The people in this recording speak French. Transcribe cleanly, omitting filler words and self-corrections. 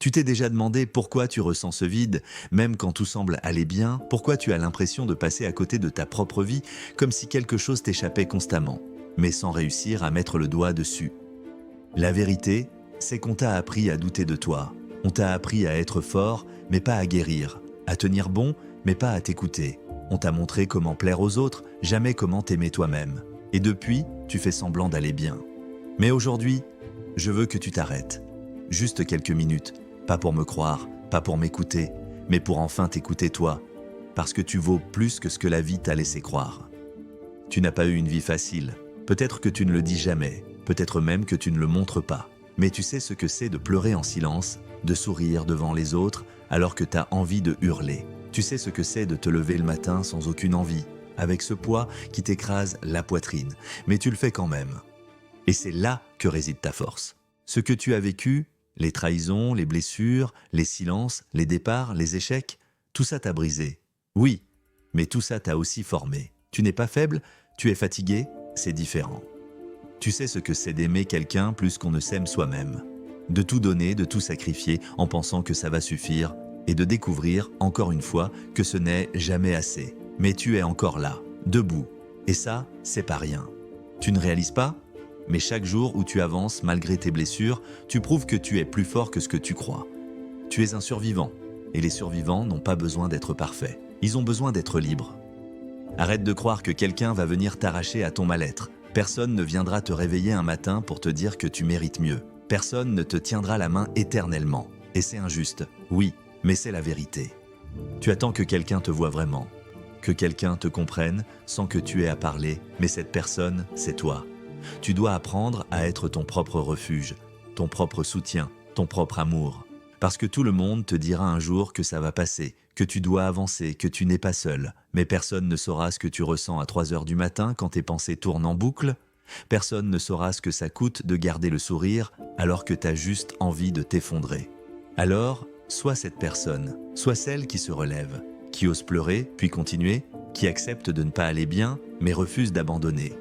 Tu t'es déjà demandé pourquoi tu ressens ce vide, même quand tout semble aller bien, pourquoi tu as l'impression de passer à côté de ta propre vie, comme si quelque chose t'échappait constamment, mais sans réussir à mettre le doigt dessus. La vérité, c'est qu'on t'a appris à douter de toi. On t'a appris à être fort, mais pas à guérir, à tenir bon, mais pas à t'écouter. On t'a montré comment plaire aux autres, jamais comment t'aimer toi-même. Et depuis, tu fais semblant d'aller bien. Mais aujourd'hui, je veux que tu t'arrêtes. Juste quelques minutes, pas pour me croire, pas pour m'écouter, mais pour enfin t'écouter toi, parce que tu vaux plus que ce que la vie t'a laissé croire. Tu n'as pas eu une vie facile, peut-être que tu ne le dis jamais, peut-être même que tu ne le montres pas, mais tu sais ce que c'est de pleurer en silence, de sourire devant les autres alors que tu as envie de hurler. Tu sais ce que c'est de te lever le matin sans aucune envie, avec ce poids qui t'écrase la poitrine, mais tu le fais quand même. Et c'est là que réside ta force. Ce que tu as vécu, les trahisons, les blessures, les silences, les départs, les échecs, tout ça t'a brisé. Oui, mais tout ça t'a aussi formé. Tu n'es pas faible, tu es fatigué, c'est différent. Tu sais ce que c'est d'aimer quelqu'un plus qu'on ne s'aime soi-même. De tout donner, de tout sacrifier en pensant que ça va suffire et de découvrir, encore une fois, que ce n'est jamais assez. Mais tu es encore là, debout. Et ça, c'est pas rien. Tu ne réalises pas ? Mais chaque jour où tu avances malgré tes blessures, tu prouves que tu es plus fort que ce que tu crois. Tu es un survivant. Et les survivants n'ont pas besoin d'être parfaits. Ils ont besoin d'être libres. Arrête de croire que quelqu'un va venir t'arracher à ton mal-être. Personne ne viendra te réveiller un matin pour te dire que tu mérites mieux. Personne ne te tiendra la main éternellement. Et c'est injuste, oui, mais c'est la vérité. Tu attends que quelqu'un te voie vraiment, que quelqu'un te comprenne sans que tu aies à parler, mais cette personne, c'est toi. Tu dois apprendre à être ton propre refuge, ton propre soutien, ton propre amour. Parce que tout le monde te dira un jour que ça va passer, que tu dois avancer, que tu n'es pas seul. Mais personne ne saura ce que tu ressens à 3 heures du matin quand tes pensées tournent en boucle. Personne ne saura ce que ça coûte de garder le sourire alors que tu as juste envie de t'effondrer. Alors, sois cette personne, sois celle qui se relève, qui ose pleurer puis continuer, qui accepte de ne pas aller bien mais refuse d'abandonner.